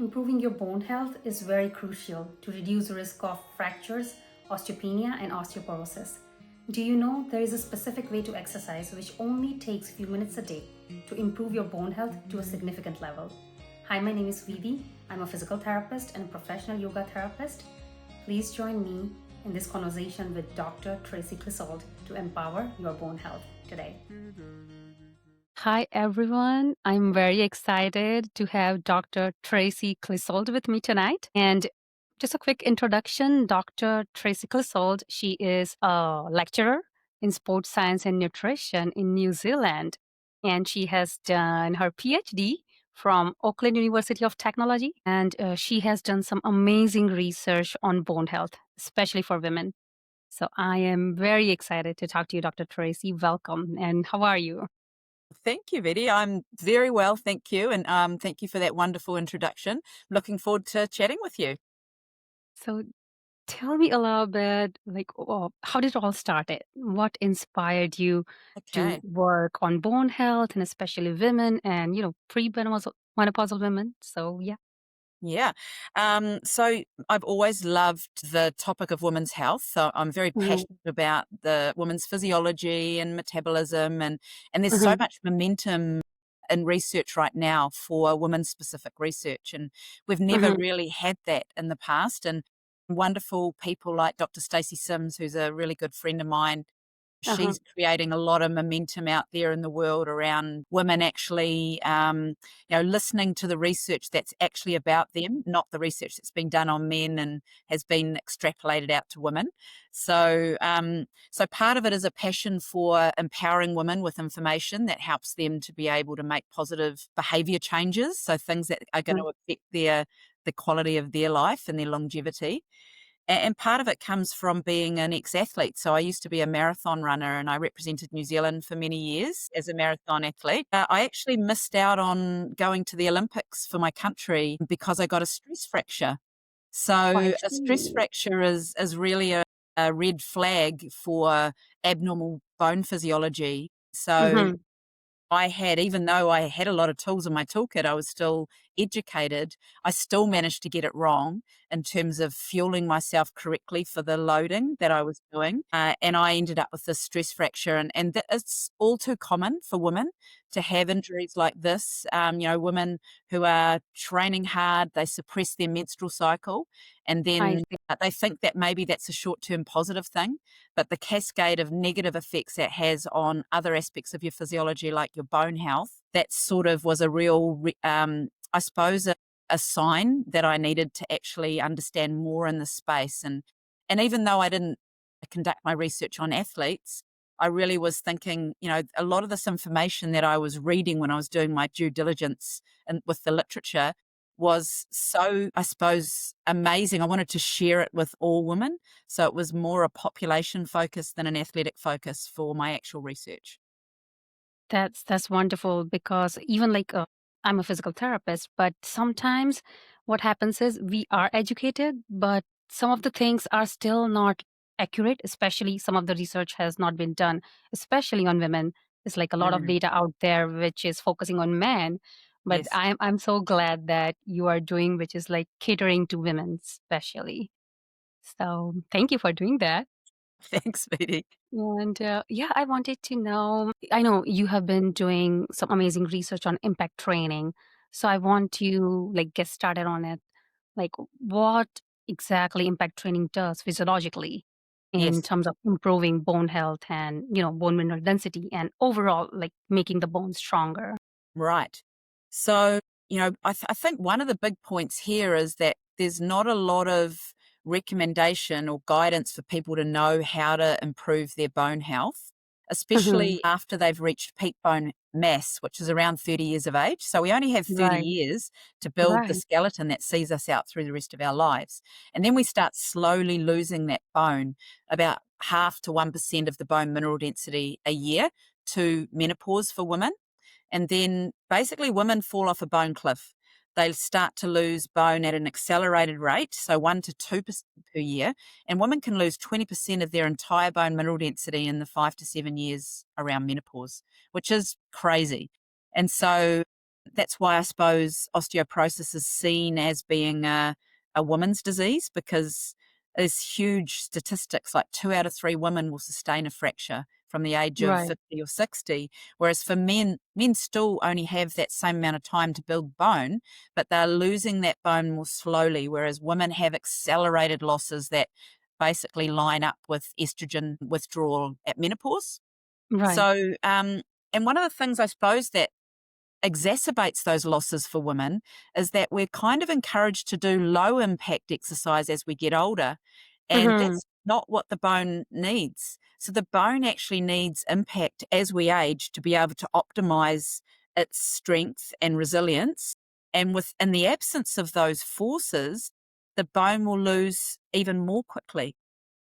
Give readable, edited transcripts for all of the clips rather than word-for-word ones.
improving your bone health is very crucial to reduce the risk of fractures, osteopenia, and osteoporosis. Do you know there is a specific way to exercise which only takes a few minutes a day to improve your bone health to a significant level? Hi, my name is Vidhi. I'm a physical therapist and a professional yoga therapist. Please join me in this conversation with Dr. Tracey Clissold to empower your bone health today. Hi, everyone. I'm very excited to have Dr. Tracey Clissold with me tonight. And just a quick introduction, Dr. Tracey Clissold, she is a lecturer in sports science and nutrition in New Zealand. And she has done her PhD from Auckland University of Technology. And she has done some amazing research on bone health, especially for women. So I am very excited to talk to you, Dr. Tracey. Welcome. And how are you? Thank you, Vidhi. I'm very well, thank you. And thank you for that wonderful introduction. Looking forward to chatting with you. So tell me a little bit, how did it all started? What inspired you to Okay. work on bone health and especially women and, pre-menopausal women? So yeah. Yeah. So I've always loved the topic of women's health. So I'm very Mhm, passionate about the women's physiology and metabolism and there's so mhm, much momentum in research right now for women's specific research. And we've never mhm, really had that in the past. And wonderful people like Dr. Stacey Sims, who's a really good friend of mine. uh-huh, She's creating a lot of momentum out there in the world around women actually, listening to the research that's actually about them, not the research that's been done on men and has been extrapolated out to women. So part of it is a passion for empowering women with information that helps them to be able to make positive behavior changes. So things that are going mhm. to affect the quality of their life and their longevity. And part of it comes from being an ex-athlete. So I used to be a marathon runner and I represented New Zealand for many years as a marathon athlete. I actually missed out on going to the Olympics for my country because I got a stress fracture. Oh, I So a stress see. fracture is really a red flag for abnormal bone physiology. So Mhm. even though I had a lot of tools in my toolkit, I was still educated. I still managed to get it wrong in terms of fueling myself correctly for the loading that I was doing. And I ended up with this stress fracture. And it's all too common for women to have injuries like this. Women who are training hard, they suppress their menstrual cycle, and I then see. they think that maybe that's a short term positive thing, but the cascade of negative effects it has on other aspects of your physiology, like your bone health, that sort of was a real, I suppose, a sign that I needed to actually understand more in the space. And even though I didn't conduct my research on athletes, I really was thinking, a lot of this information that I was reading when I was doing my due diligence and with the literature was so, I suppose, amazing. I wanted to share it with all women. So it was more a population focus than an athletic focus for my actual research. That's wonderful because even I'm a physical therapist, but sometimes what happens is we are educated, but some of the things are still not accurate, especially some of the research has not been done, especially on women. There's like a lot of Mm, data out there which is focusing on men, but yes. I'm so glad that you are doing which is like catering to women especially. So thank you for doing that. Thanks, Vidhi. And yeah, I wanted to know. I know you have been doing some amazing research on impact training. So I want to get started on it. Like what exactly impact training does physiologically in Yes. terms of improving bone health and, bone mineral density and overall like making the bone stronger. Right. So, I think one of the big points here is that there's not a lot of recommendation or guidance for people to know how to improve their bone health, Hmm. especially after they've reached peak bone mass, which is around 30 years of age. So we only have 30 Right. years to build the Right. skeleton that sees us out through the rest of our lives. And then we start slowly losing that bone, about half to 1% of the bone mineral density a year to menopause for women. And then basically women fall off a bone cliff. They start to lose bone at an accelerated rate, so 1 to 2% per year. And women can lose 20% of their entire bone mineral density in the 5 to 7 years around menopause, which is crazy. And so That's why I suppose osteoporosis is seen as being a woman's disease, because there's huge statistics, like 2 out of 3 women will sustain a fracture from the age of Right. 50 or 60. Whereas for men, men still only have that same amount of time to build bone, but they're losing that bone more slowly, whereas women have accelerated losses that basically line up with estrogen withdrawal at menopause. Right. So, and one of the things I suppose that exacerbates those losses for women is that we're kind of encouraged to do low impact exercise as we get older, and Hmm. that's not what the bone needs. So the bone actually needs impact as we age to be able to optimize its strength and resilience. And in the absence of those forces, the bone will lose even more quickly.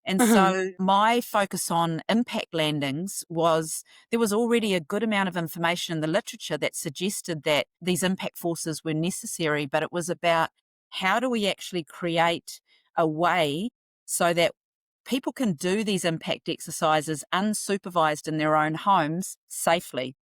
And Hmm. so my focus on impact landings was there was already a good amount of information in the literature that suggested that these impact forces were necessary, but it was about how do we actually create a way so that people can do these impact exercises unsupervised in their own homes safely.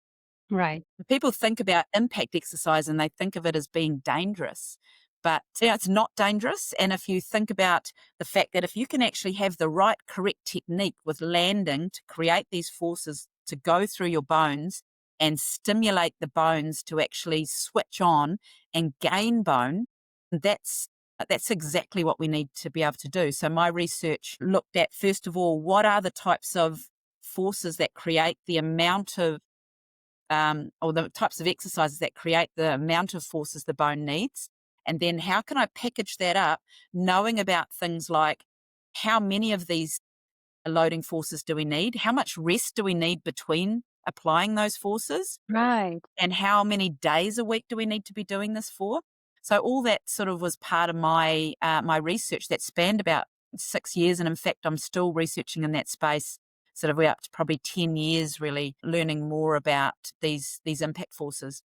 Right. People think about impact exercise and they think of it as being dangerous, but it's not dangerous. And if you think about the fact that if you can actually have the right correct technique with landing to create these forces to go through your bones and stimulate the bones to actually switch on and gain bone, that's exactly what we need to be able to do. So my research looked at, first of all, what are the types of forces that create the amount of or the types of exercises that create the amount of forces the bone needs. And then how can I package that up, knowing about things like how many of these loading forces do we need? How much rest do we need between applying those forces? Right. And how many days a week do we need to be doing this for? So all that sort of was part of my research that spanned about 6 years, and in fact, I'm still researching in that space. Sort of we're up to probably 10 years, really learning more about these impact forces.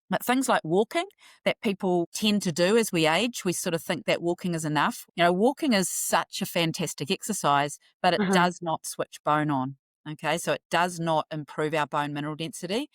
But things like walking that people tend to do as we age, we sort of think that walking is enough. You know, walking is such a fantastic exercise, but it Hmm. does not switch bone on. Okay, so it does not improve our bone mineral density.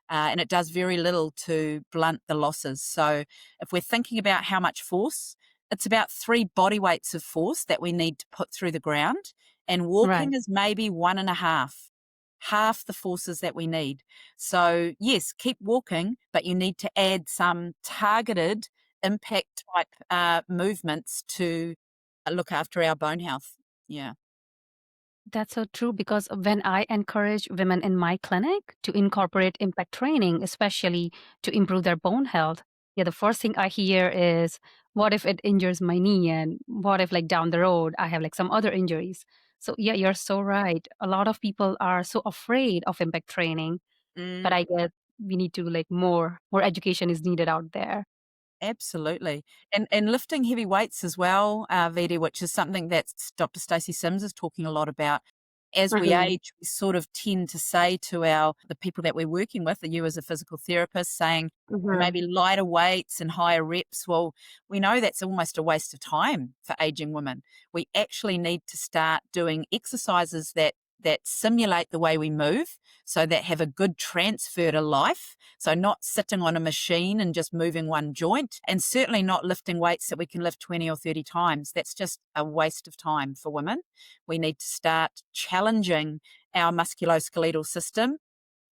And it does very little to blunt the losses. So, if we're thinking about how much force, it's about 3 body weights of force that we need to put through the ground. And Right. walking is maybe 1.5, half the forces that we need. So, yes, keep walking, but you need to add some targeted impact type movements to look after our bone health. Yeah. That's so true because when I encourage women in my clinic to incorporate impact training, especially to improve their bone health, yeah, the first thing I hear is, what if it injures my knee? And what if, like, down the road, I have like some other injuries? So, yeah, you're so right. A lot of people are so afraid of impact training, but Mm. I guess we need to, like, more education is needed out there. Absolutely. And lifting heavy weights as well, Vidhi, which is something that Dr. Stacey Sims is talking a lot about. As we Hmm. age, we sort of tend to say to the people that we're working with, you as a physical therapist, saying Hmm. maybe lighter weights and higher reps. Well, we know that's almost a waste of time for aging women. We actually need to start doing exercises that simulate the way we move, so that have a good transfer to life. So not sitting on a machine and just moving one joint, and certainly not lifting weights that we can lift 20 or 30 times. That's just a waste of time for women. We need to start challenging our musculoskeletal system,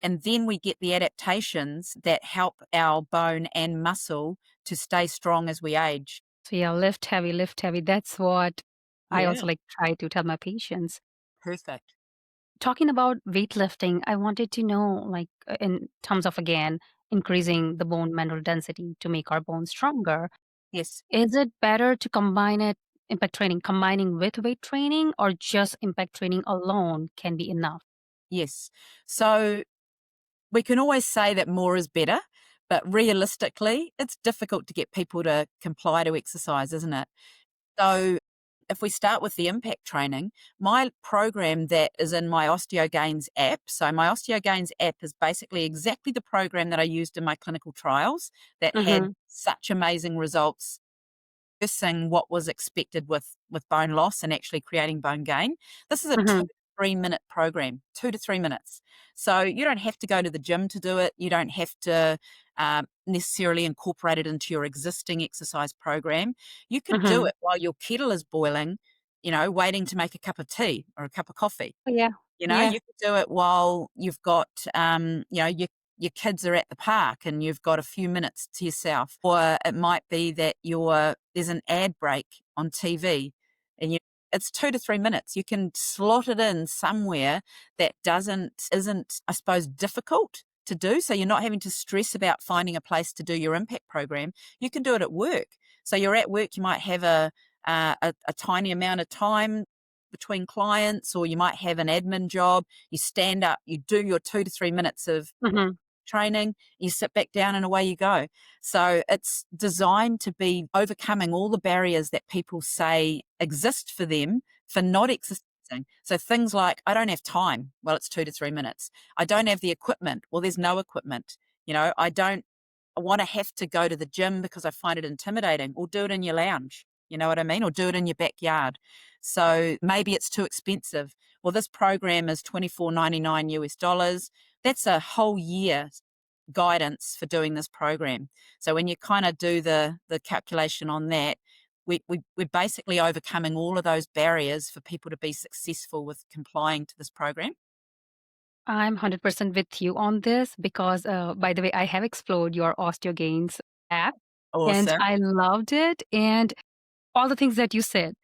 and then we get the adaptations that help our bone and muscle to stay strong as we age. So, yeah, lift heavy, lift heavy. That's what I Yeah, also like try to tell my patients. perfect. Talking about weightlifting, I wanted to know, like, in terms of, again, increasing the bone mineral density to make our bones stronger, Yes, is it better to combine it, impact training, combining with weight training, or just impact training alone can be enough? yes. So we can always say that more is better, but realistically, it's difficult to get people to comply to exercise, isn't it? So if we start with the impact training, my program that is in my Osteo Gains app, so my Osteo Gains app is basically exactly the program that I used in my clinical trials that had Mhm, such amazing results, reversing what was expected with bone loss and actually creating bone gain. This is a mhm. 3-minute program, 2 to 3 minutes. So you don't have to go to the gym to do it. You don't have to necessarily incorporate it into your existing exercise program. You could do Mm-hmm. it while your kettle is boiling, waiting to make a cup of tea or a cup of coffee. Yeah. Yeah. You could do it while you've got, your kids are at the park and you've got a few minutes to yourself. Or it might be that there's an ad break on TV and it's 2 to 3 minutes. You can slot it in somewhere that isn't, I suppose, difficult to do. So you're not having to stress about finding a place to do your impact program. You can do it at work. So you're at work, you might have a tiny amount of time between clients, or you might have an admin job. You stand up, you do your 2 to 3 minutes of Mm-hmm. training, you sit back down and away you go. So it's designed to be overcoming all the barriers that people say exist for them for not exercising. So things like, I don't have time. Well, it's 2 to 3 minutes. I don't have the equipment. Well, there's no equipment. I don't want to have to go to the gym because I find it intimidating. Or do it in your lounge. You know what I mean? Or do it in your backyard. So maybe it's too expensive. Well, this program is $24.99 US. That's a whole year guidance for doing this program. So when you kind of do the calculation on that, we're basically overcoming all of those barriers for people to be successful with complying to this program. I'm 100% with you on this because, by the way, I have explored your OsteoGains app and Awesome. I loved it. And all the things that you said,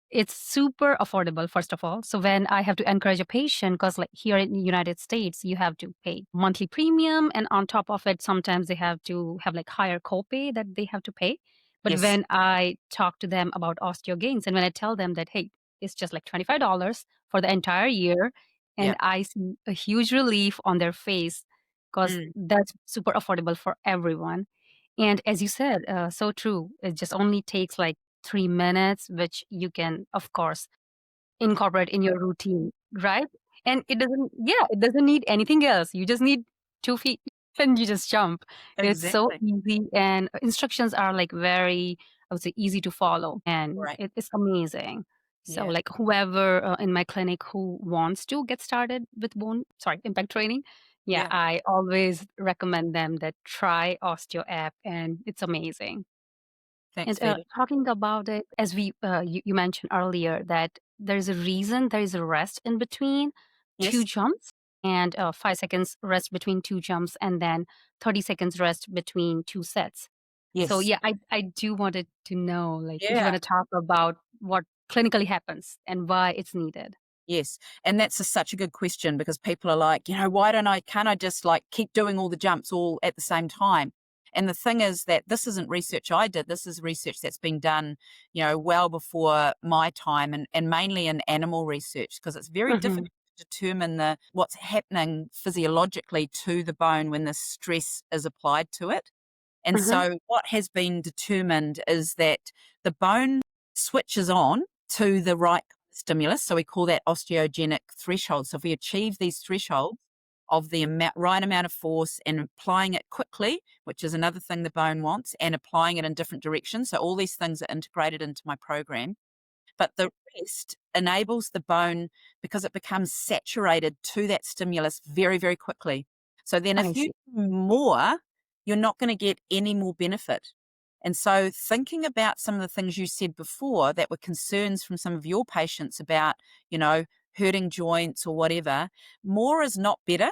it's super affordable, first of all. So when I have to encourage a patient, because like here in the United States, you have to pay monthly premium, and on top of it, sometimes they have to have like higher copay that they have to pay. But Yes. when I talk to them about OsteoGains, and when I tell them that, hey, it's just like $25 for the entire year, Yeah. and I see a huge relief on their face because Mm. that's super affordable for everyone. And as you said, so true. It just only takes like 3 minutes, which you can, of course, incorporate in your routine, right? And it doesn't need anything else. You just need 2 feet and you just jump. It's so Exactly. easy, and instructions are like very, I would say, easy to follow, and Right. it's amazing. So, Yeah. like whoever in my clinic who wants to get started with impact training, yeah, Yeah. I always recommend them that try Osteo app, and it's amazing. Thanks, And Vidhi. talking about it, as you mentioned earlier, that there's a reason there is a rest in between two Yes. jumps, and 5 seconds rest between two jumps, and then 30 seconds rest between two sets. So Yes. yeah, I do wanted to know, like, if you Yeah. want to talk about what clinically happens and why it's needed. Yes. And that's such a good question, because people are like, can't I just like keep doing all the jumps all at the same time? And the thing is that this isn't research I did. This is research that's been done, well before my time, and mainly in animal research, because it's very Hmm. difficult to determine what's happening physiologically to the bone when the stress is applied to it. And Hmm. so what has been determined is that the bone switches on to the right stimulus. So we call that osteogenic threshold. So if we achieve these thresholds of the right amount of force and applying it quickly, which is another thing the bone wants, and applying it in different directions. So all these things are integrated into my program. But the rest enables the bone, because it becomes saturated to that stimulus very, very quickly. So then I if you see. do more, you're not going to get any more benefit. And so thinking about some of the things you said before that were concerns from some of your patients about, hurting joints or whatever, more is not better.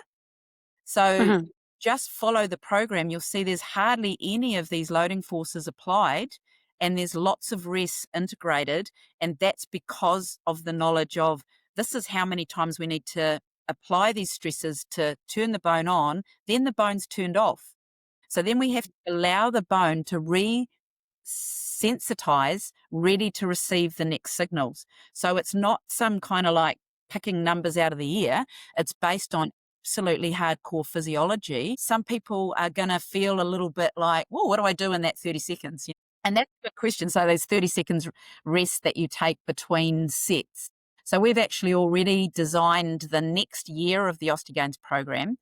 So Hmm. just follow the program. You'll see there's hardly any of these loading forces applied, and there's lots of rest integrated. And that's because of the knowledge of, this is how many times we need to apply these stresses to turn the bone on, then the bone's turned off. So then we have to allow the bone to sensitize, ready to receive the next signals. So it's not some kind of like picking numbers out of the air. It's based on absolutely hardcore physiology. Some people are going to feel a little bit like, well, what do I do in that 30 seconds? And that's a good question. So there's 30 seconds rest that you take between sets. So we've actually already designed the next year of the Osteogains program.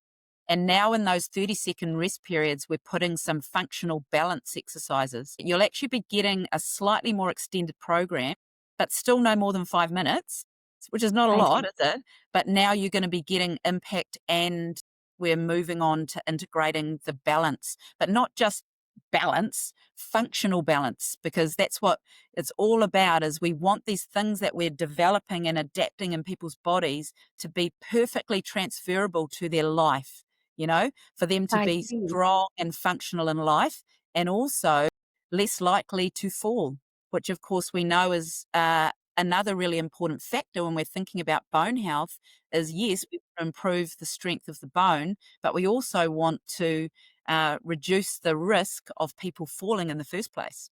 And now in those 30-second rest periods, we're putting some functional balance exercises. You'll actually be getting a slightly more extended program, but still no more than 5 minutes. which is not a I lot, see. is it? But now you're going to be getting impact, and we're moving on to integrating the balance, but not just balance, functional balance, because that's what it's all about. Is we want these things that we're developing and adapting in people's bodies to be perfectly transferable to their life, for them to I be see. strong and functional in life, and also less likely to fall, which of course we know is another really important factor when we're thinking about bone health. Is yes, we want to improve the strength of the bone, but we also want to reduce the risk of people falling in the first place.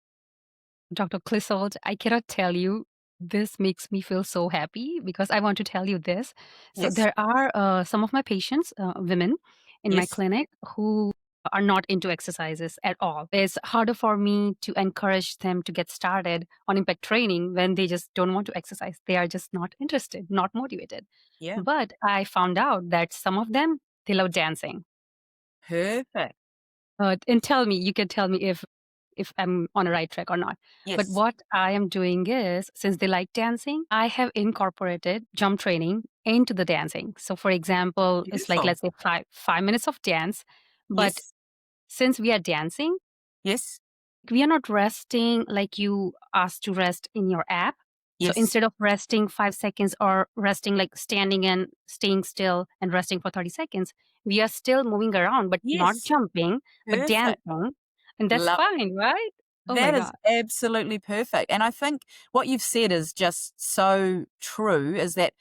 Dr. Clissold, I cannot tell you. This makes me feel so happy because I want to tell you this. So Yes, there are some of my patients, women in my yes, clinic who are not into exercises at all. It's harder for me to encourage them to get started on impact training when they just don't want to exercise. They are just not interested, not motivated. yeah, But I found out that some of them, they love dancing. perfect. And tell me, you can tell me if I'm on a right track or not. But Yes, what I am doing is, since they like dancing, I have incorporated jump training into the dancing. So, for example, it's like beautiful. let's say 5 minutes of dance, but Yes, since we are dancing, yes, we are not resting like you asked to rest in your app. So yes, instead of resting 5 seconds or resting like standing and staying still and resting for 30 seconds, we are still moving around, but not yes, jumping, but perfect. dancing. And that's Love. fine, right? Oh my That is God. absolutely perfect. And I think what you've said is just so true, is that,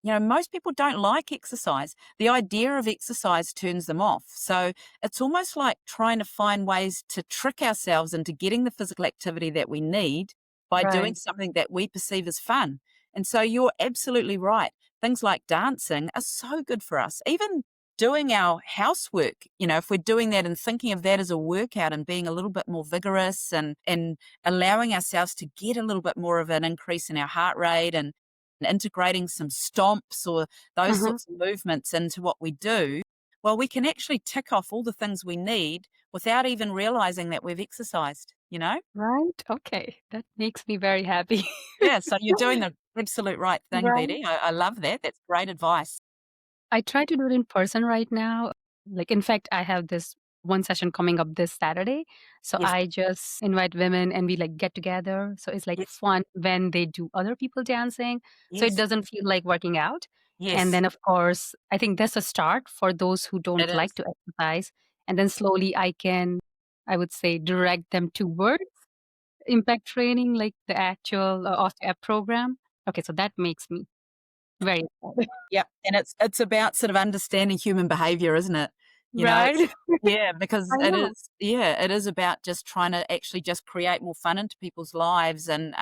most people don't like exercise. The idea of exercise turns them off. So it's almost like trying to find ways to trick ourselves into getting the physical activity that we need by doing Right. something that we perceive as fun. And so you're absolutely right. Things like dancing are so good for us. Even doing our housework, if we're doing that and thinking of that as a workout and being a little bit more vigorous and allowing ourselves to get a little bit more of an increase in our heart rate, and integrating some stomps or those Mhm. sorts of movements into what we do, well, we can actually tick off all the things we need without even realizing that we've exercised. Right. Okay. That makes me very happy. Yeah, so you're doing the absolute right thing, Right. Vidhi. I love that. That's great advice. I try to do it in person right now. Like, in fact, I have this one session coming up this Saturday. So Yes, I just invite women and we like get together. So it's like yes, fun when they do other people dancing. So it yes, doesn't feel like working out. And yes, then, of course, I think that's a start for those who it don't like is. to exercise. And then slowly I would say, direct them towards impact training, like the actual Osteo program. Okay. So that makes me very excited. Yep, and it's about sort of understanding human behavior, isn't it? Right. It's yeah, because I know. it is about just trying to actually just create more fun into people's lives, and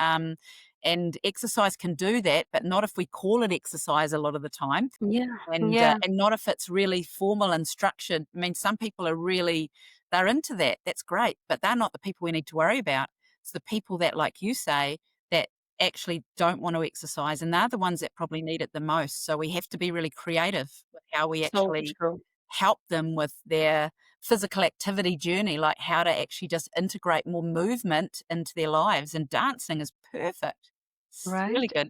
exercise can do that, but not if we call it exercise a lot of the time, Yeah. and Yeah. not if it's really formal and structured. I mean, some people are really they're into that. That's great, but they're not the people we need to worry about. It's the people that, like you say, that actually don't want to exercise, and they're the ones that probably need it the most. So we have to be really creative with how we So actually true. help them with their physical activity journey, like how to actually just integrate more movement into their lives. And dancing is perfect. It's really Right? good.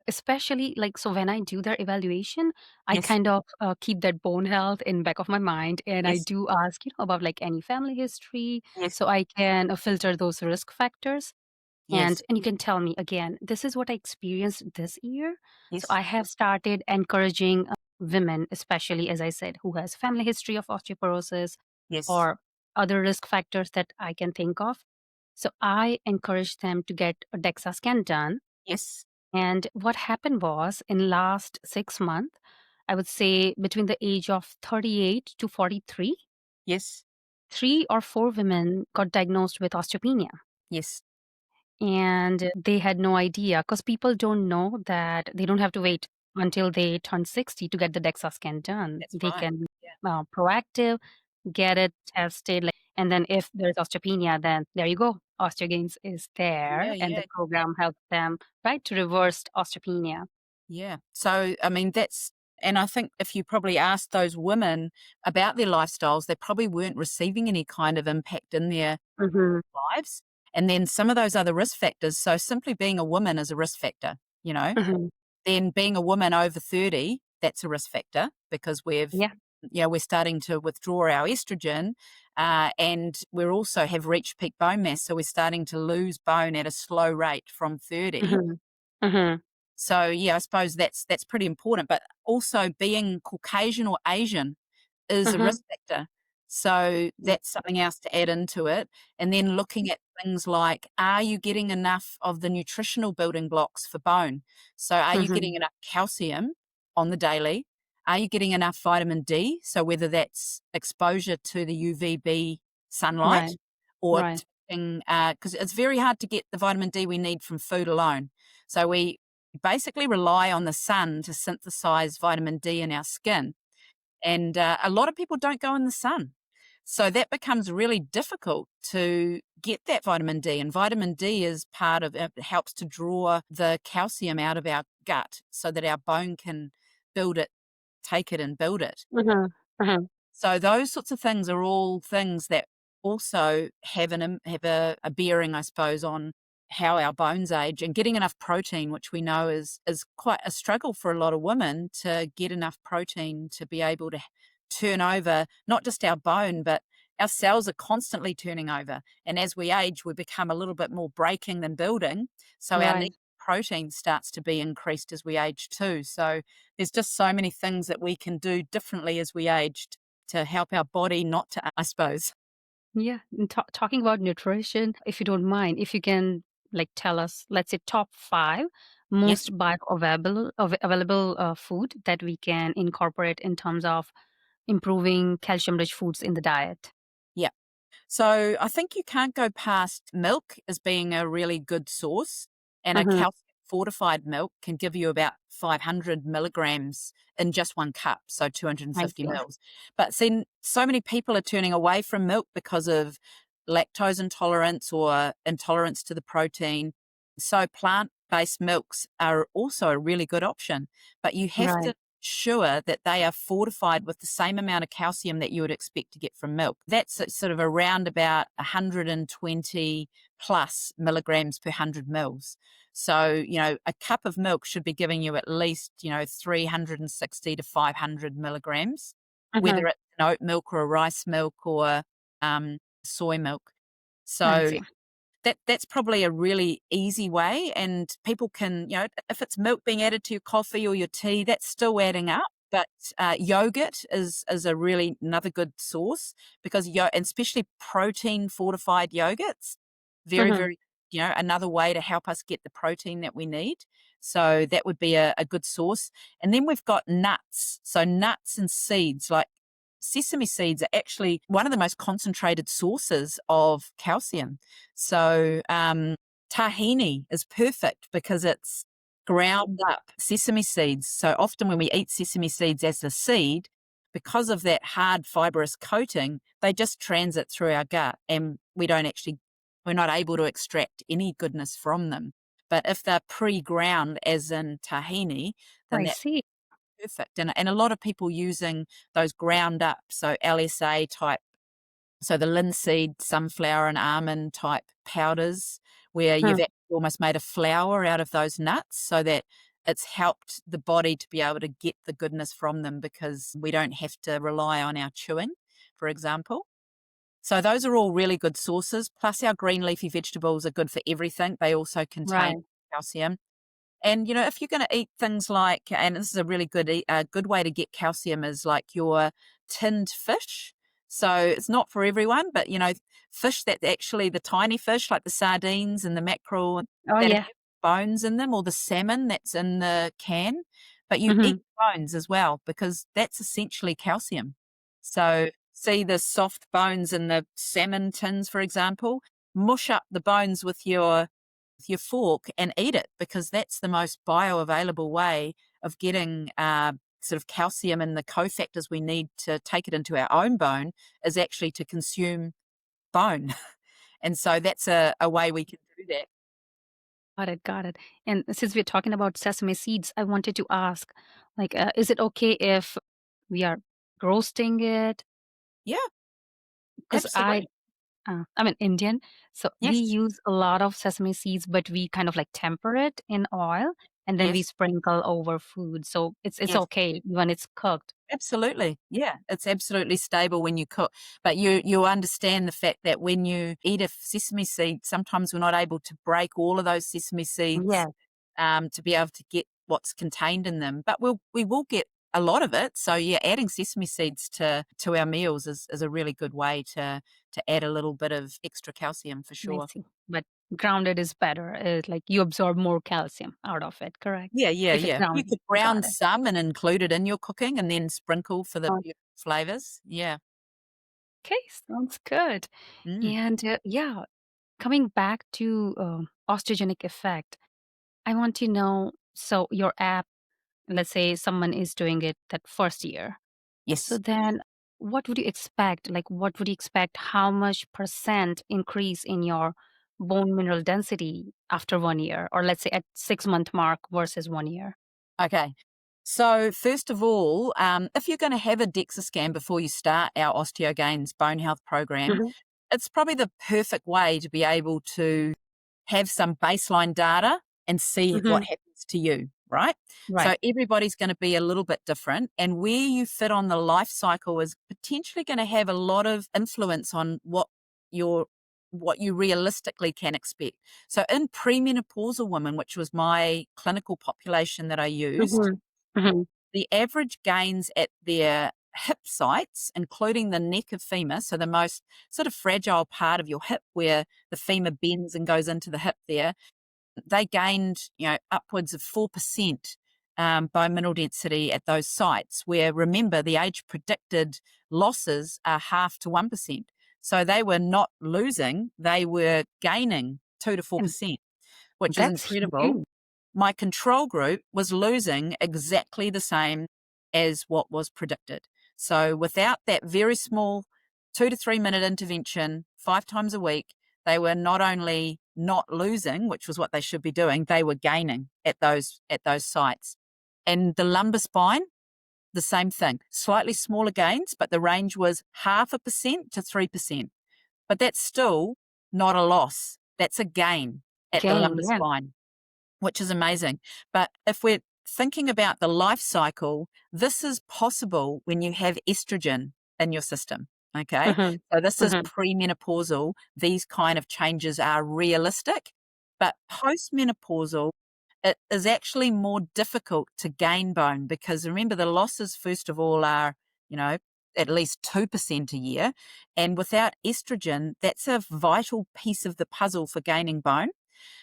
Especially like so when I do their evaluation, I Yes, kind of keep that bone health in back of my mind, and I yes, do ask, about like any family history, yes, so I can filter those risk factors. yes, And you can tell me again, this is what I experienced this year. So yes, I have started encouraging women, especially as I said, who has family history of osteoporosis yes, or other risk factors that I can think of. So I encourage them to get a DEXA scan done. yes, And what happened was in last 6 months, I would say between the age of 38 to 43, yes, 3 or 4 women got diagnosed with osteopenia. yes. And they had no idea because people don't know that they don't have to wait until they turn 60 to get the DEXA scan done. That's They right. can be Yeah, proactive, get it tested, like, and then if there's osteopenia, then there you go. Osteogains is yeah, there, and the yeah, program helps them, right, to reverse osteopenia. yeah. So, I mean, and I think if you probably asked those women about their lifestyles, they probably weren't receiving any kind of impact in their Mhm, lives. And then some of those other risk factors. So simply being a woman is a risk factor, you know? mhm. Then being a woman over 30, that's a risk factor because Yeah. we're starting to withdraw our estrogen, and we also have reached peak bone mass, so we're starting to lose bone at a slow rate from 30. Mhm. Mhm. So, yeah, I suppose that's pretty important, but also being Caucasian or Asian is a Mhm. risk factor. So Yeah. that's something else to add into it. And then looking at things like, are you getting enough of the nutritional building blocks for bone? So are you getting Mhm. enough calcium on the daily? Are you getting enough vitamin D? So whether that's exposure to the UVB sunlight Right. or Right. taking, because it's very hard to get the vitamin D we need from food alone. So we basically rely on the sun to synthesize vitamin D in our skin. And a lot of people don't go in the sun. So that becomes really difficult to get that vitamin D. And vitamin D is part of it, helps to draw the calcium out of our gut so that our bone can build it, take it and build it. Mhm. Mhm. So those sorts of things are all things that also have a bearing, I suppose, on how our bones age, and getting enough protein, which we know is quite a struggle for a lot of women to get enough protein to be able to turn over not just our bone, but our cells are constantly turning over. And as we age, we become a little bit more breaking than building. So our need Right. for protein starts to be increased as we age too. So there's just so many things that we can do differently as we age to help our body not to, I suppose. Yeah. And talking about nutrition, if you don't mind, if you can like tell us, let's say top 5 Yeah. most available food that we can incorporate in terms of improving calcium-rich foods in the diet. Yeah. So I think you can't go past milk as being a really good source, and a Mhm. calcium fortified milk can give you about 500 milligrams in just one cup, so I 250 see. mils. But see, so many people are turning away from milk because of lactose intolerance or intolerance to the protein. So plant-based milks are also a really good option, but you have Right. to sure that they are fortified with the same amount of calcium that you would expect to get from milk. That's sort of around about 120 plus milligrams per 100 mils. So, a cup of milk should be giving you at least, 360 to 500 milligrams, whether Mhm. it's an oat milk or a rice milk or soy milk. I So see. that's probably a really easy way, and people can, if it's milk being added to your coffee or your tea, that's still adding up. But yogurt is a really another good source because and especially protein fortified yogurts, very Mhm. very another way to help us get the protein that we need. So that would be a good source. And then we've got nuts. So nuts and seeds like sesame seeds are actually one of the most concentrated sources of calcium. So, tahini is perfect because it's ground up sesame seeds. So often when we eat sesame seeds as a seed, because of that hard fibrous coating, they just transit through our gut and we're not able to extract any goodness from them. But if they're pre-ground, as in tahini, then I that's see. perfect. And a lot of people using those ground up, so LSA type, so the linseed, sunflower, and almond type powders, where you've Mhm. actually almost made a flour out of those nuts so that it's helped the body to be able to get the goodness from them because we don't have to rely on our chewing, for example. So those are all really good sources. Plus, our green leafy vegetables are good for everything. They also contain Right. calcium. And, if you're gonna eat things like, and this is a really good way to get calcium is like your tinned fish. So it's not for everyone, but, fish that actually the tiny fish like the sardines and the mackerel Oh, that yeah. have bones in them, or the salmon that's in the can, but you eat Mhm. bones as well because that's essentially calcium. So see the soft bones in the salmon tins, for example, mush up the bones with your fork and eat it because that's the most bioavailable way of getting sort of calcium and the cofactors we need to take it into our own bone is actually to consume bone. And so that's a way we can do that. Got it, got it. And since we're talking about sesame seeds, I wanted to ask, like, is it okay if we are roasting it? Yeah, Because absolutely. I'm an Indian, so we Yes. use a lot of sesame seeds, but we kind of like temper it in oil. and then we Yes. sprinkle over food. So it's Yes. okay when it's cooked. Absolutely. Yeah, it's absolutely stable when you cook. But you understand the fact that when you eat a sesame seed, sometimes we're not able to break all of those sesame seeds Yes, to be able to get what's contained in them. But we will get a lot of it. So yeah, adding sesame seeds to our meals is a really good way to add a little bit of extra calcium for I sure. see. But grounded is better. Like you absorb more calcium out of it, correct? Yeah, yeah, If it's yeah. You grounded. could brown Got it. some and include it in your cooking and then sprinkle for the beautiful flavors. Yeah. Okay, sounds good. Mm. And yeah, coming back to osteogenic effect, I want to know, so your app, let's say someone is doing it that first year. So Yes. then what would you expect? Like, what would you expect? How much percent increase in your bone mineral density after 1 year? Or let's say at 6 month mark versus 1 year? Okay. So first of all, if you're going to have a DEXA scan before you start our OsteoGains bone health program, Mhm. it's probably the perfect way to be able to have some baseline data and see what Mhm. happens to you, right? Right. So everybody's going to be a little bit different, and where you fit on the life cycle is potentially going to have a lot of influence on your what you realistically can expect. So in premenopausal women, which was my clinical population that I used, Mhm. Mhm. the average gains at their hip sites, including the neck of femur, so the most sort of fragile part of your hip where the femur bends and goes into the hip there, they gained, upwards of 4% bone mineral density at those sites, where remember the age predicted losses are half to 1%. So they were not losing, they were gaining 2 to And 4%, which is that's incredible. huge. My control group was losing exactly the same as what was predicted. So without that very small 2 to 3 minute intervention 5 times a week, they were not only not losing, which was what they should be doing, they were gaining at those sites. And the lumbar spine, the same thing. Slightly smaller gains, but the range was 0.5% to 3%. But that's still not a loss. That's a gain at the Gain, lumbar yeah. spine, which is amazing. But if we're thinking about the life cycle, this is possible when you have estrogen in your system. Okay. Mhm. So this is Mhm. premenopausal. These kind of changes are realistic. But postmenopausal, it is actually more difficult to gain bone because remember, the losses, first of all, are, you know, at least 2% a year. And without estrogen, that's a vital piece of the puzzle for gaining bone.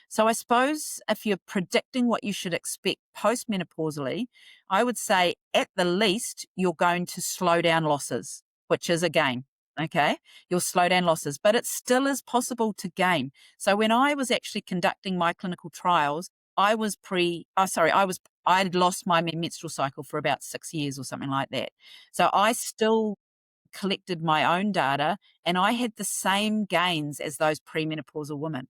So I suppose if you're predicting what you should expect postmenopausally, I would say at the least you're going to slow down losses, which is a gain. Okay, you'll slow down losses, but it still is possible to gain. So when I was actually conducting my clinical trials, I'd lost my menstrual cycle for about 6 years or something like that. So I still collected my own data and I had the same gains as those premenopausal women.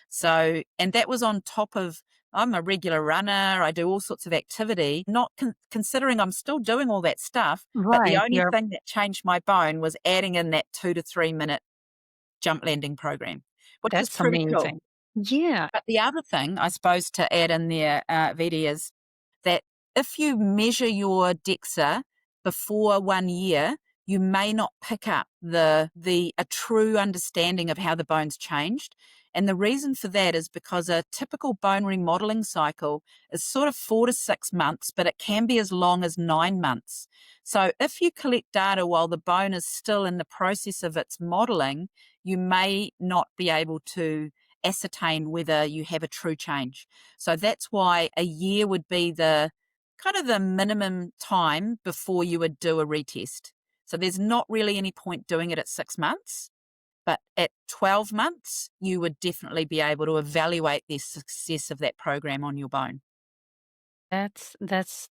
So, and that was on top of, I'm a regular runner, I do all sorts of activity, not considering I'm still doing all that stuff, but the Right. only You're thing that changed my bone was adding in that 2 to 3 minute jump landing program, which is That's pretty cool. amazing. Yeah. But the other thing, I suppose, to add in there, Vidhi, is that if you measure your DEXA before 1 year, you may not pick up a true understanding of how the bone's changed. And the reason for that is because a typical bone remodeling cycle is sort of 4 to 6 months, but it can be as long as 9 months. So if you collect data while the bone is still in the process of its modeling, you may not be able to ascertain whether you have a true change. So that's why a year would be the kind of the minimum time before you would do a retest. So there's not really any point doing it at 6 months, but at 12 months, you would definitely be able to evaluate the success of that program on your bone. That's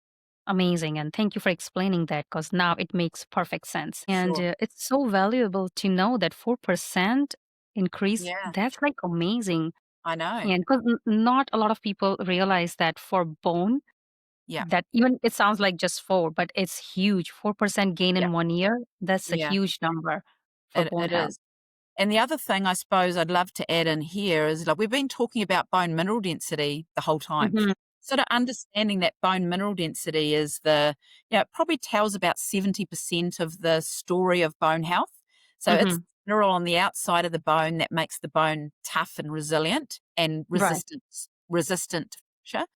amazing, and thank you for explaining that because now it makes perfect sense. And Sure. it's so valuable to know that 4% increase. Yeah, That's like amazing. I know. And because not a lot of people realize that for bone, Yeah, that even it sounds like just four, but it's huge. 4% gain yeah, in 1 year. That's a yeah, huge number for bone it health. is. And the other thing I suppose I'd love to add in here is like we've been talking about bone mineral density the whole time. Mhm. sort of understanding that bone mineral density is it probably tells about 70% of the story of bone health. So it's Mhm. mineral on the outside of the bone that makes the bone tough and resilient and Right. resistant to fracture.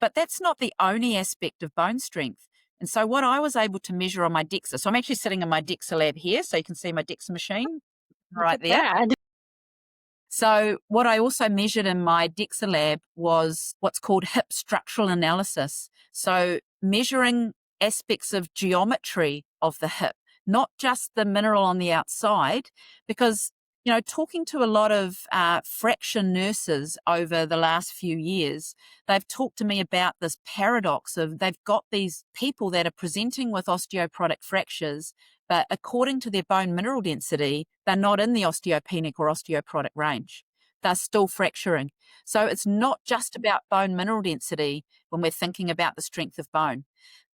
But that's not the only aspect of bone strength. And so what I was able to measure on my DEXA, so I'm actually sitting in my DEXA lab here, so you can see my DEXA machine Look right at there. that. So what I also measured in my DEXA lab was what's called hip structural analysis. So measuring aspects of geometry of the hip, not just the mineral on the outside, because talking to a lot of fracture nurses over the last few years, they've talked to me about this paradox of they've got these people that are presenting with osteoporotic fractures, but according to their bone mineral density, they're not in the osteopenic or osteoporotic range. They're still fracturing. So it's not just about bone mineral density when we're thinking about the strength of bone.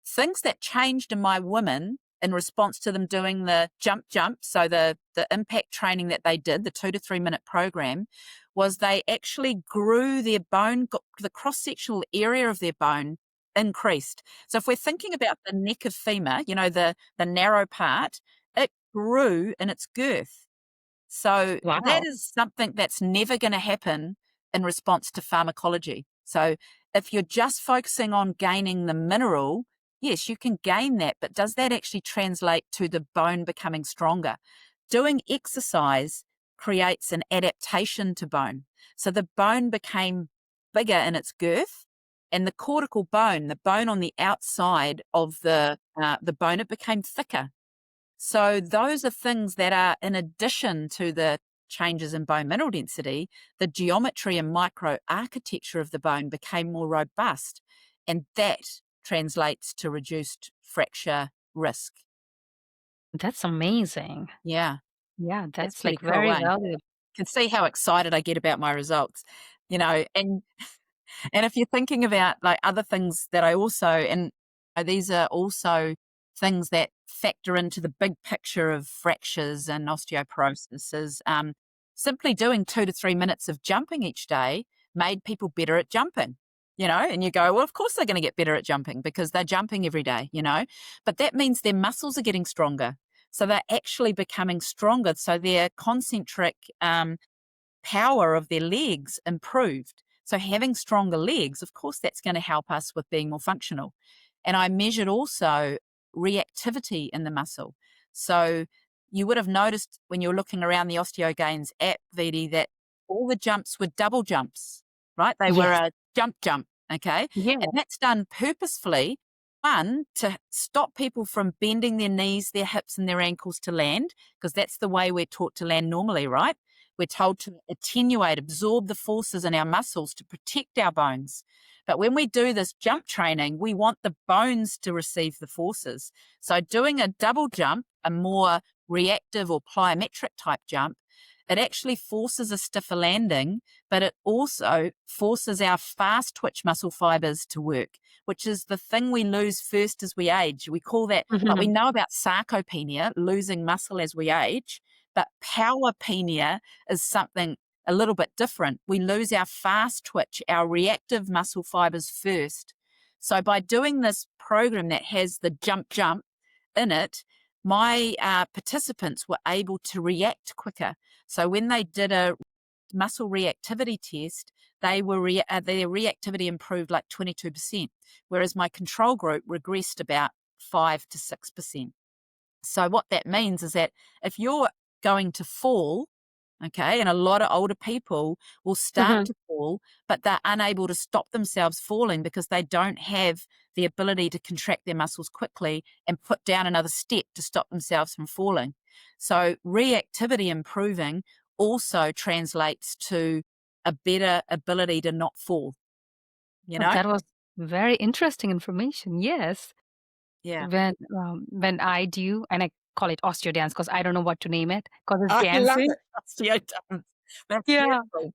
Things that changed in my women in response to them doing the jump, so the impact training that they did, the 2 to 3 minute program, was they actually grew their bone, the cross-sectional area of their bone increased. So if we're thinking about the neck of femur, the narrow part, it grew in its girth. So that Wow. is something that's never going to happen in response to pharmacology. So if you're just focusing on gaining the mineral, yes, you can gain that, but does that actually translate to the bone becoming stronger? Doing exercise creates an adaptation to bone. So the bone became bigger in its girth, and the cortical bone, the bone on the outside of the bone, it became thicker. So those are things that are in addition to the changes in bone mineral density, the geometry and microarchitecture of the bone became more robust, and that translates to reduced fracture risk. That's amazing. Yeah, Yeah, that's that's pretty like cool, very eh? valuable. Can see how excited I get about my results, and if you're thinking about like other things that I also, and these are also things that factor into the big picture of fractures and osteoporosis, is simply doing 2 to 3 minutes of jumping each day made people better at jumping. And you go, well, of course they're going to get better at jumping because they're jumping every day. But that means their muscles are getting stronger. So they're actually becoming stronger. So their concentric power of their legs improved. So having stronger legs, of course, that's going to help us with being more functional. And I measured also reactivity in the muscle. So you would have noticed when you're looking around the OsteoGains app, Vidhi, that all the jumps were double jumps, right? They were Yes. a jump, okay? Yeah. And that's done purposefully, one, to stop people from bending their knees, their hips, and their ankles to land, because that's the way we're taught to land normally, right? We're told to attenuate, absorb the forces in our muscles to protect our bones. But when we do this jump training, we want the bones to receive the forces. So doing a double jump, a more reactive or plyometric type jump, it actually forces a stiffer landing, but it also forces our fast twitch muscle fibers to work, which is the thing we lose first as we age. We call that, like we Mhm. know about sarcopenia, losing muscle as we age, but powerpenia is something a little bit different. We lose our fast twitch, our reactive muscle fibers first. So by doing this program that has the jump in it, my participants were able to react quicker. So when they did a muscle reactivity test, their reactivity improved like 22%, whereas my control group regressed about 5 to 6%. So what that means is that if you're going to fall, okay, and a lot of older people will start Mhm. to fall, but they're unable to stop themselves falling because they don't have the ability to contract their muscles quickly and put down another step to stop themselves from falling. So reactivity improving also translates to a better ability to not fall, you Oh, know? that was very interesting information. Yes. Yeah. When I do, and I call it osteo dance because I don't know what to name it because it's I love dancing. it. Osteotomes. That's Yeah. beautiful.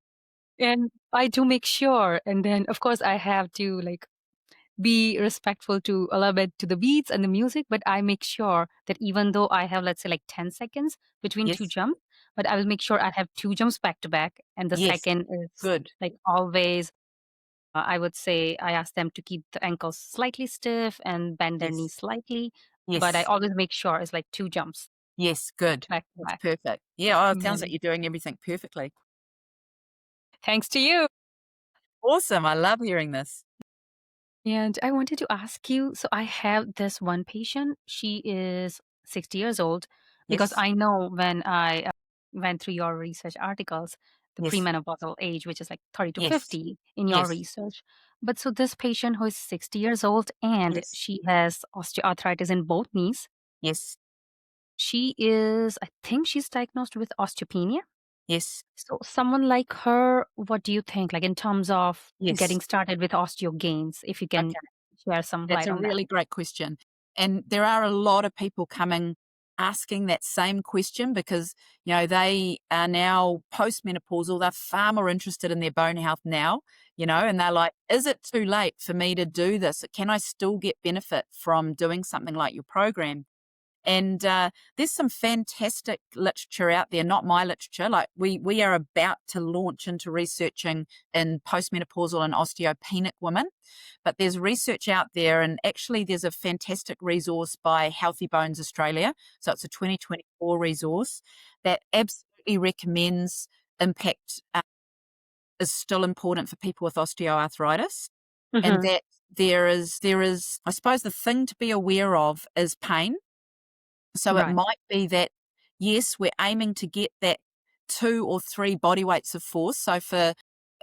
And I do make sure, and then of course I have to like be respectful to a little bit to the beats and the music, but I make sure that even though I have, let's say, like 10 seconds between two Yes. jumps, but I will make sure I have two jumps back to back, and the Yes. second is Good. like always. I would say I ask them to keep the ankles slightly stiff and bend their knees Yes. slightly, but I Yes. always make sure it's like 2 jumps Yes. Good. back to That's back. perfect. Yeah. Oh, it sounds Yeah. like you're doing everything perfectly. Thanks to you. Awesome. I love hearing this. And I wanted to ask you, so I have this one patient. She is 60 years old because Yes. I know when I went through your research articles, the Yes. premenopausal age, which is like 30 to Yes. 50 in your Yes. research. But so this patient who is 60 years old and Yes. she has osteoarthritis in both knees, Yes. she is, I think she's diagnosed with osteopenia. Yes. So someone like her, what do you think, like in terms of Yes. getting started with osteogains, if you can Okay. share some That's light a on that? really great question. And there are a lot of people coming asking that same question because, they are now postmenopausal. They're far more interested in their bone health now, and they're like, is it too late for me to do this? Can I still get benefit from doing something like your program? And there's some fantastic literature out there, not my literature. Like we are about to launch into researching in postmenopausal and osteopenic women. But there's research out there, and actually there's a fantastic resource by Healthy Bones Australia. So it's a 2024 resource that absolutely recommends impact is still important for people with osteoarthritis. And Mhm. that there is, I suppose the thing to be aware of is pain. So it Right. might be that, yes, we're aiming to get that 2 or 3 body weights of force. So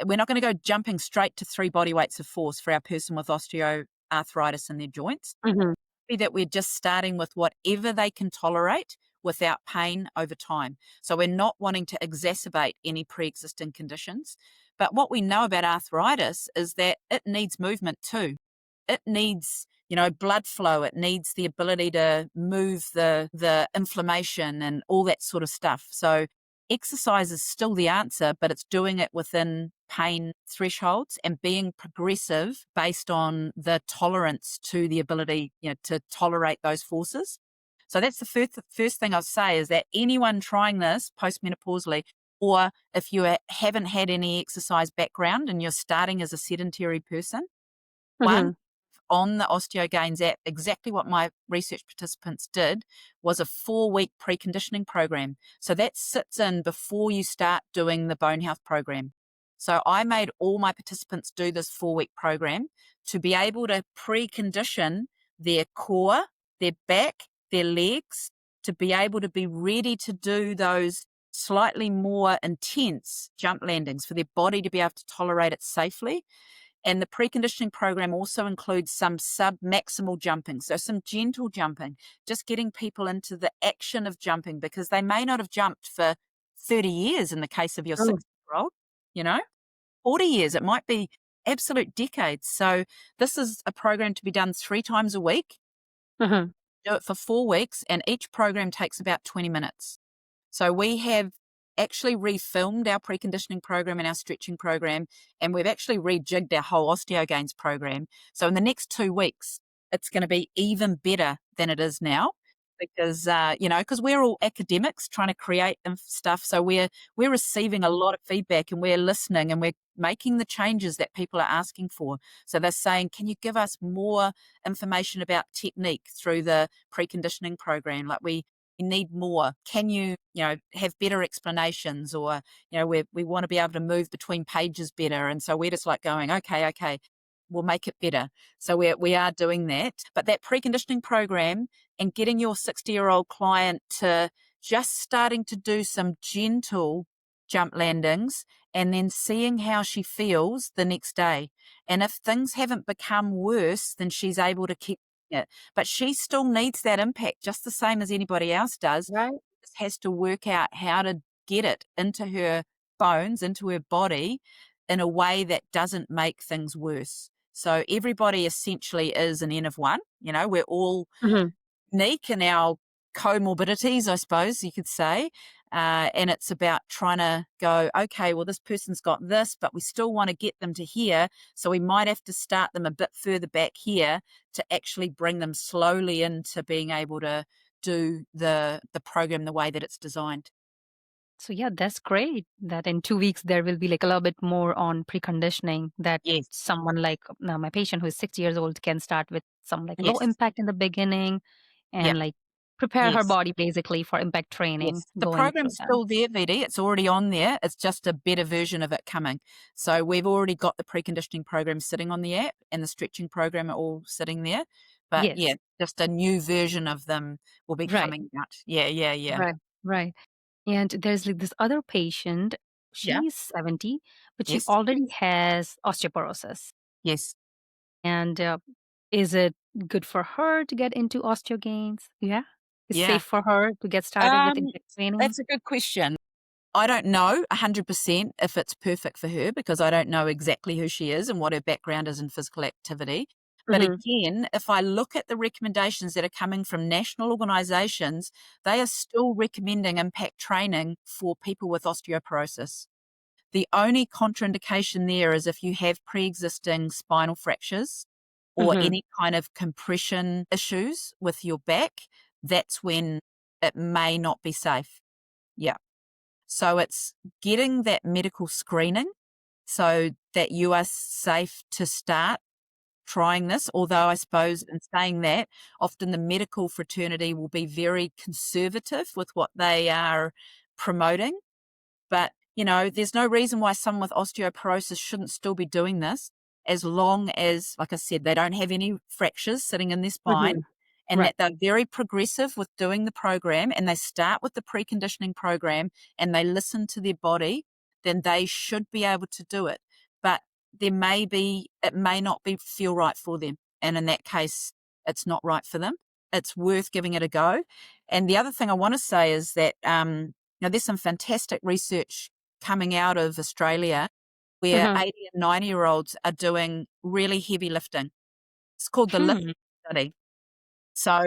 we're not going to go jumping straight to 3 body weights of force for our person with osteoarthritis in their joints. Mhm. Be that we're just starting with whatever they can tolerate without pain over time. So we're not wanting to exacerbate any pre-existing conditions. But what we know about arthritis is that it needs movement too. It needs, blood flow. It needs the ability to move the inflammation and all that sort of stuff. So exercise is still the answer, but it's doing it within pain thresholds and being progressive based on the tolerance to the ability, to tolerate those forces. So that's the first thing I'll say is that anyone trying this postmenopausally, or if you haven't had any exercise background and you're starting as a sedentary person, one, Mhm. on the Osteogains app, exactly what my research participants did was a 4-week preconditioning program. So that sits in before you start doing the bone health program. So I made all my participants do this 4-week program to be able to precondition their core, their back, their legs, to be able to be ready to do those slightly more intense jump landings for their body to be able to tolerate it safely. And the preconditioning program also includes some sub-maximal jumping, so some gentle jumping, just getting people into the action of jumping because they may not have jumped for 30 years in the case of your Oh. 60-year-old, you know, 40 years. It might be absolute decades. So this is a program to be done 3 times a week. Mhm. Do it for 4 weeks, and each program takes about 20 minutes. So we have actually refilmed our preconditioning program and our stretching program, and we've actually rejigged our whole Osteogains program. So in the next 2 weeks, it's going to be even better than it is now because because we're all academics trying to create stuff. So we're receiving a lot of feedback and we're listening and we're making the changes that people are asking for. So they're saying, can you give us more information about technique through the preconditioning program? Like we need more. Can you, have better explanations, or, we want to be able to move between pages better. And so we're just like going, okay, we'll make it better. So we are doing that. But that preconditioning program and getting your 60-year-old client to just starting to do some gentle jump landings and then seeing how she feels the next day. And if things haven't become worse, then she's able to keep it. But she still needs that impact just the same as anybody else does. Right. Just has to work out how to get it into her bones, into her body in a way that doesn't make things worse. So everybody essentially is an N of one. We're all Mhm. unique in our comorbidities, I suppose you could say. And it's about trying to go, okay, well, this person's got this, but we still want to get them to here. So we might have to start them a bit further back here to actually bring them slowly into being able to do the program the way that it's designed. So yeah, that's great that in 2 weeks there will be like a little bit more on preconditioning that Yes, someone like my patient who is 6 years old can start with some like low yes, impact in the beginning yeah, and like prepare her yes. body basically for impact training Yes, the going through program's that. still there, Vidhi. It's already on there. It's just a better version of it coming. So we've already got the preconditioning program sitting on the app and the stretching program are all sitting there. But yeah, Yes. just a new version of them will be Right. coming out. Yeah, yeah, yeah. Right. Right. And there's like this other patient, Yeah. she's 70, but she Yes. already has osteoporosis. Yes. And is it good for her to get into osteogains? Yeah. It's Yeah. safe for her to get started with Um, impact training? that's a good question. I don't know 100% if it's perfect for her because I don't know exactly who she is and what her background is in physical activity. But Mhm. again, if I look at the recommendations that are coming from national organisations, they are still recommending impact training for people with osteoporosis. The only contraindication there is if you have pre existing spinal fractures or Mhm. any kind of compression issues with your back, that's when it may not be safe. Yeah. So it's getting that medical screening so that you are safe to start trying this. Although I suppose in saying that, often the medical fraternity will be very conservative with what they are promoting. But, there's no reason why someone with osteoporosis shouldn't still be doing this as long as, like I said, they don't have any fractures sitting in their spine Mhm. and Right. that they're very progressive with doing the program and they start with the preconditioning program and they listen to their body, then they should be able to do it. But it may not feel right for them. And in that case, it's not right for them. It's worth giving it a go. And the other thing I want to say is that, now, there's some fantastic research coming out of Australia where Mhm. 80 and 90-year-olds are doing really heavy lifting. It's called the LIFT Hmm. study. So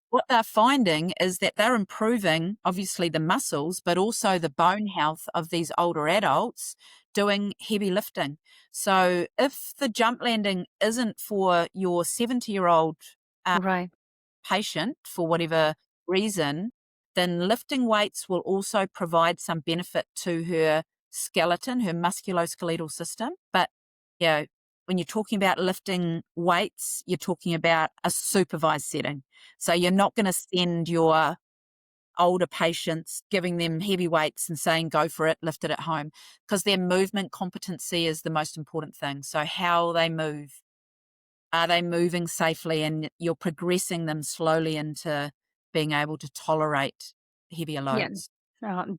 what they're finding is that they're improving, obviously, the muscles, but also the bone health of these older adults doing heavy lifting. So if the jump landing isn't for your 70-year-old Right. patient for whatever reason, then lifting weights will also provide some benefit to her skeleton, her musculoskeletal system. But, you know, when you're talking about lifting weights, you're talking about a supervised setting. So you're not going to send your older patients giving them heavy weights and saying, go for it, lift it at home, because their movement competency is the most important thing. So how they move, are they moving safely? And you're progressing them slowly into being able to tolerate heavier Yeah. loads.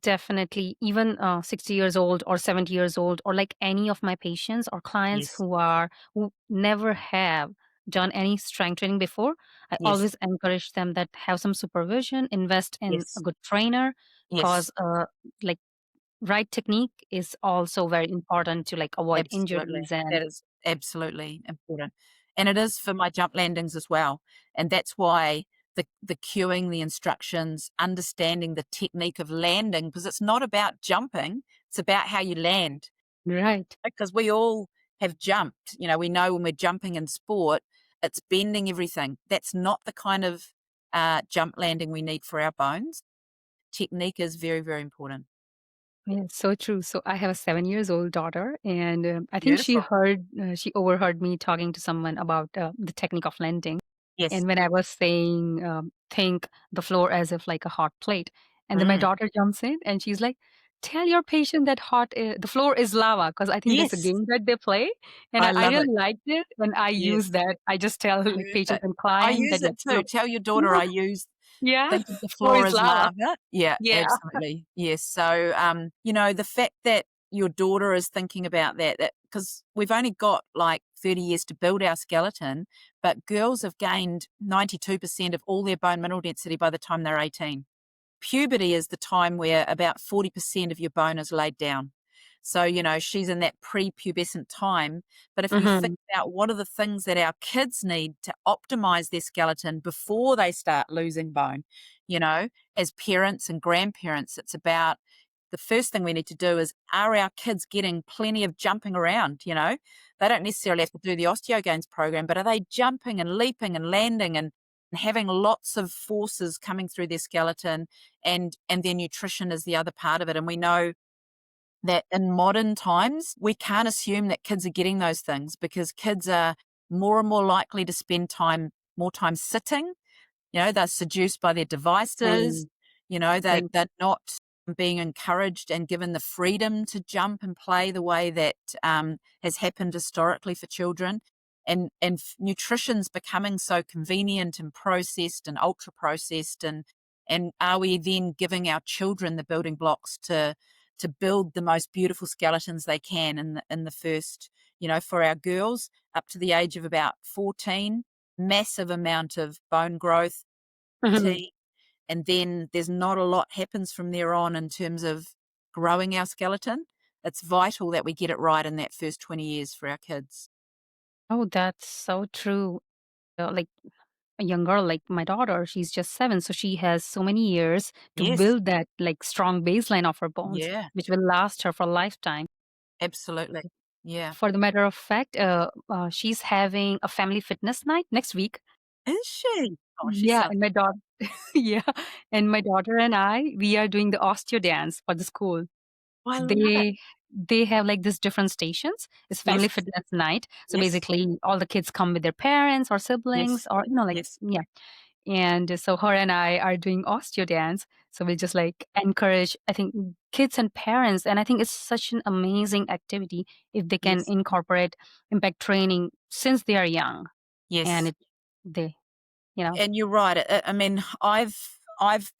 Definitely. Even 60 years old or 70 years old, or like any of my patients or clients Yes, who never have done any strength training before, I yes, always encourage them that have some supervision, invest in a yes, good trainer, yes, because like right technique is also very important to like avoid absolutely. injuries and That is absolutely important. And it is for my jump landings as well. And that's why the cueing, the instructions, understanding the technique of landing, because it's not about jumping, it's about how you land. right. Because we all have jumped. We know when we're jumping in sport, it's bending everything. That's not the kind of jump landing we need for our bones. Technique is very, very important. Yeah, so true. So I have a 7 years old daughter, and I think Beautiful. she overheard me talking to someone about the technique of landing. Yes. And when I was saying, think the floor as if like a hot plate, and then my Mm. daughter jumps in and she's like, "Tell your patient that the floor is lava," because I think that's a Yes. game that they play, and I I love it. really liked it. And I Yes. use that. I just tell like patients Perfect. and I clients use that yeah, it too. Tell your daughter I use yeah, think of the floor floor is as lava. lava. Yeah, Yeah. absolutely. Yes. So, the fact that your daughter is thinking about that because we've only got like 30 years to build our skeleton, but girls have gained 92% of all their bone mineral density by the time they're 18. Puberty is the time where about 40% of your bone is laid down. So, she's in that prepubescent time. But if you think Hmm. about what are the things that our kids need to optimize their skeleton before they start losing bone, as parents and grandparents, it's about the first thing we need to do is, are our kids getting plenty of jumping around? They don't necessarily have to do the Osteo Gains program, but are they jumping and leaping and landing and having lots of forces coming through their skeleton, and their nutrition is the other part of it. And we know that in modern times, we can't assume that kids are getting those things, because kids are more and more likely to spend more time sitting. They're seduced by their devices. Mm, They're, right. they're not being encouraged and given the freedom to jump and play the way that has happened historically for children. And nutrition's becoming so convenient and processed and ultra processed. And are we then giving our children the building blocks to build the most beautiful skeletons they can in the first, for our girls up to the age of about 14, massive amount of bone growth, Mhm. teeth, and then there's not a lot happens from there on in terms of growing our skeleton. It's vital that we get it right in that first 20 years for our kids. Oh, that's so true. Like a young girl, like my daughter, she's just 7, so she has so many years to Yes. build that like strong baseline of her bones, Yeah, which will last her for a lifetime. absolutely. Yeah. For the matter of fact, she's having a family fitness night next week. Is she? Oh, she Yeah, sounds. and my daughter, yeah, and my daughter and I, we are doing the osteo dance for the school. I love it. They have like these different stations. It's family Yes, fitness night. So yes, basically, all the kids come with their parents or siblings, yes, or like yes, yeah. And so her and I are doing osteo dance. So we just like encourage, I think, kids and parents. And I think it's such an amazing activity if they can yes, incorporate impact training since they are young. And yes. they, you know, And you're right. I mean, I've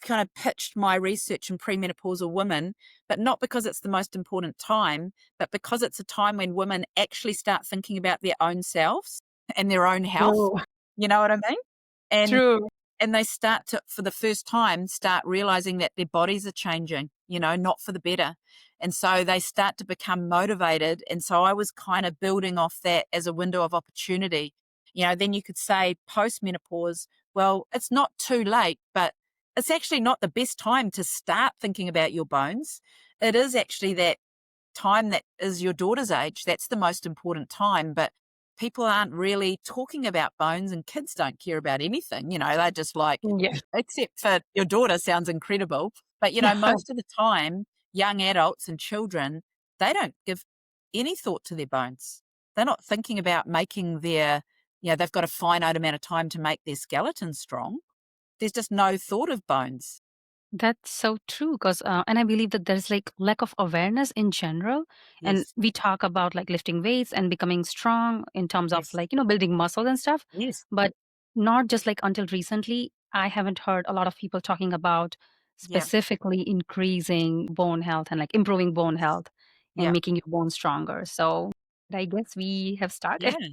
kind of pitched my research in premenopausal women, but not because it's the most important time, but because it's a time when women actually start thinking about their own selves and their own health. true, You know what I mean? And true. and they start to, for the first time, start realizing that their bodies are changing, not for the better. And so they start to become motivated. And so I was kind of building off that as a window of opportunity. Then you could say post menopause, well, it's not too late, but it's actually not the best time to start thinking about your bones. It is actually that time that is your daughter's age. That's the most important time. But people aren't really talking about bones, and kids don't care about anything. They're just like, Yeah. except for your daughter sounds incredible. But, most of the time, young adults and children, they don't give any thought to their bones. They're not thinking about making they've got a finite amount of time to make their skeleton strong. There's just no thought of bones. That's so true, 'cause, and I believe that there's, like, lack of awareness in general, and Yes, we talk about, like, lifting weights and becoming strong in terms of, yes, like, building muscle and stuff, yes, but not just, like, until recently, I haven't heard a lot of people talking about yeah, specifically increasing bone health and, like, improving bone health and yeah, making your bones stronger, so I guess we have started. yeah.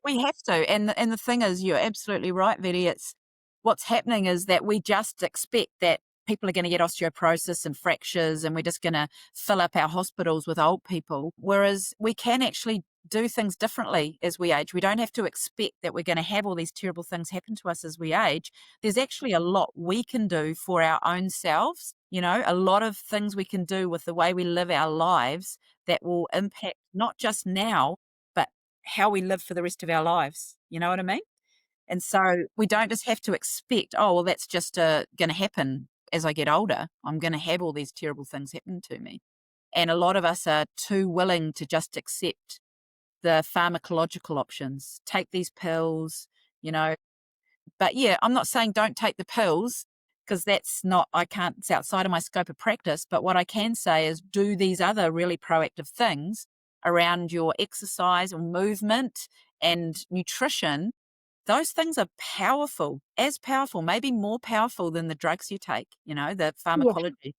We have to, and the thing is, you're absolutely right, Vidhi. It's what's happening is that we just expect that people are going to get osteoporosis and fractures, and we're just going to fill up our hospitals with old people. Whereas we can actually do things differently as we age. We don't have to expect that we're going to have all these terrible things happen to us as we age. There's actually a lot we can do for our own selves. A lot of things we can do with the way we live our lives that will impact not just now, but how we live for the rest of our lives. You know what I mean? And so we don't just have to expect, oh, well, that's just going to happen as I get older. I'm going to have all these terrible things happen to me. And a lot of us are too willing to just accept the pharmacological options, take these pills, you know, but yeah, I'm not saying don't take the pills, because that's not, I can't, it's outside of my scope of practice. But what I can say is do these other really proactive things around your exercise and movement and nutrition. Those things are powerful, as powerful, maybe more powerful than the drugs you take, the Yeah. pharmacology.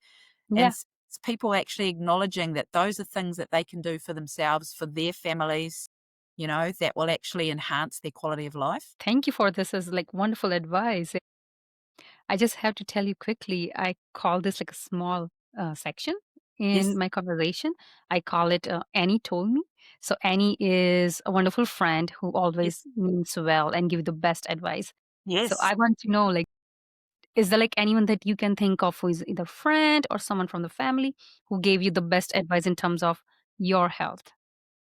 And Yeah. it's people actually acknowledging that those are things that they can do for themselves, for their families, that will actually enhance their quality of life. Thank you for this is, like, wonderful advice. I just have to tell you quickly, I call this like a small section in Yes, my conversation. I call it Annie told me. So Annie is a wonderful friend who always yes, means well and give the best advice. So yes. I want to know, like, is there like anyone that you can think of who is either friend or someone from the family who gave you the best advice in terms of your health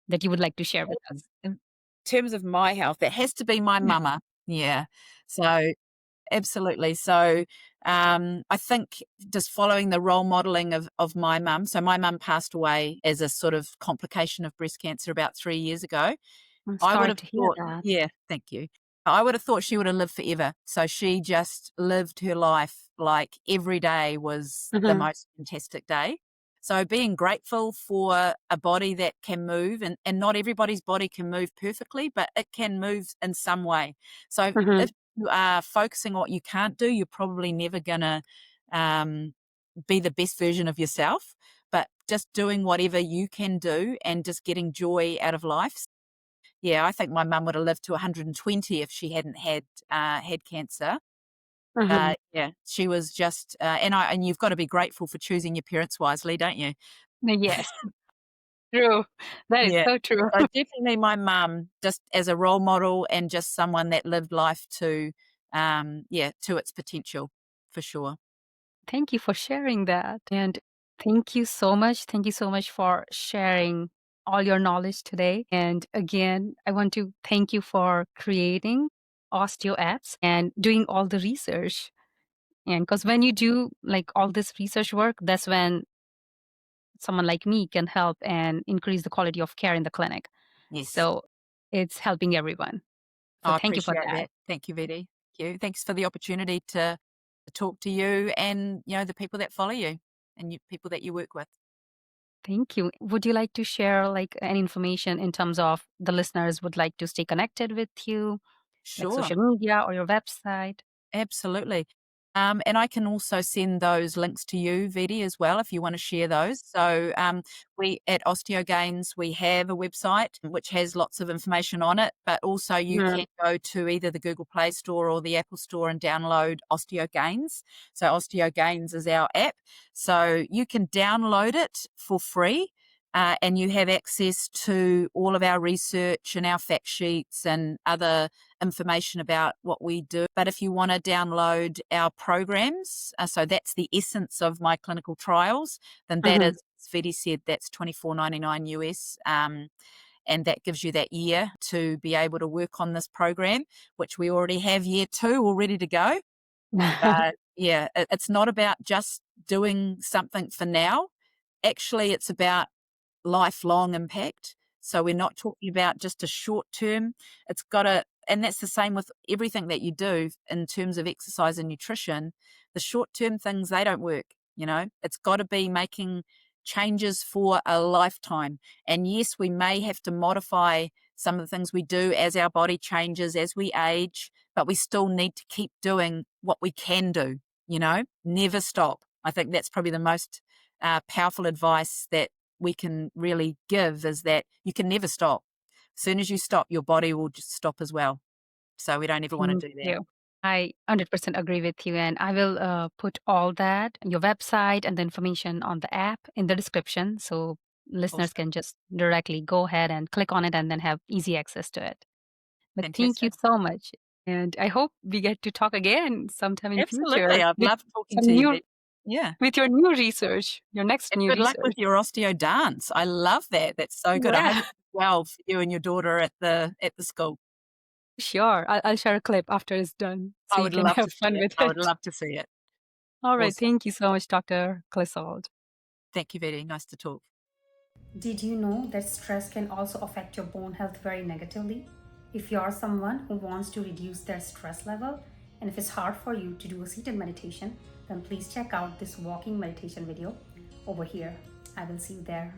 that you would like to share with us? In terms of my health, that has to be my mama. Yeah. So Absolutely. So I think just following the role modeling of my mum. So my mum passed away as a sort of complication of breast cancer about 3 years ago. I'm I would sorry have to hear thought, that. yeah, thank you. I would have thought she would have lived forever. So she just lived her life like every day was the Mhm, most fantastic day. So being grateful for a body that can move, and not everybody's body can move perfectly, but it can move in some way. So mhm, if you are focusing on what you can't do, you're probably never going to um, be the best version of yourself. But just doing whatever you can do and just getting joy out of life. Yeah, I think my mum would have lived to 120 if she hadn't had cancer. mhm. Yeah, she was just, and you've got to be grateful for choosing your parents wisely, don't you? Yes, true. That is Yeah. so true. So definitely my mum, just as a role model and just someone that lived life to its potential, for sure. Thank you for sharing that. And thank you so much. Thank you so much for sharing all your knowledge today. And again, I want to thank you for creating Osteo apps and doing all the research. And because when you do like all this research work, that's when someone like me can help and increase the quality of care in the clinic. Yes. So it's helping everyone. So I thank you for appreciate that. that. Thank you, Vidhi. Thank you. Thanks for the opportunity to talk to you and, the people that follow you and people that you work with. Thank you. Would you like to share like any information in terms of the listeners would like to stay connected with you, like Sure. social media or your website? Absolutely. And I can also send those links to you, Vidhi, as well, if you want to share those. So we at Osteo Gains, we have a website which has lots of information on it, but also you Mhm. can go to either the Google Play Store or the Apple Store and download Osteo Gains. So Osteo Gains is our app. So you can download it for free. And you have access to all of our research and our fact sheets and other information about what we do. But if you want to download our programs, so that's the essence of my clinical trials, then that Mhm. is, as Vidhi said, that's $24.99 US. And that gives you that year to be able to work on this program, which we already have year 2 all ready to go. Yeah, it's not about just doing something for now. Actually, it's about lifelong impact. So we're not talking about just a short term. It's got to, and that's the same with everything that you do in terms of exercise and nutrition. The short term things, they don't work. It's got to be making changes for a lifetime. And yes, we may have to modify some of the things we do as our body changes, as we age, but we still need to keep doing what we can do, never stop. I think that's probably the most powerful advice that we can really give is that you can never stop. As soon as you stop, your body will just stop as well. So we don't ever want Thank to do that. you. I 100% agree with you. And I will put all that, your website and the information on the app in the description. So listeners Awesome. can just directly go ahead and click on it and then have easy access to it. But thank you Fantastic. so much. And I hope we get to talk again sometime in Absolutely. future I've with loved talking some to you, new Vic. Yeah. with your new research, your next And new good luck with research. your osteo dance. I love that. That's so good. I hope Yeah, it goes well for you and your daughter at the school. sure. I'll share a clip after it's done so I you would can love to have see fun it. with I would it. love to see it. All right. Awesome. Thank you so much, Dr. Clissold. Thank you, Vidhi. Nice to talk. Did you know that stress can also affect your bone health very negatively? If you're someone who wants to reduce their stress level, and if it's hard for you to do a seated meditation, then please check out this walking meditation video over here. I will see you there.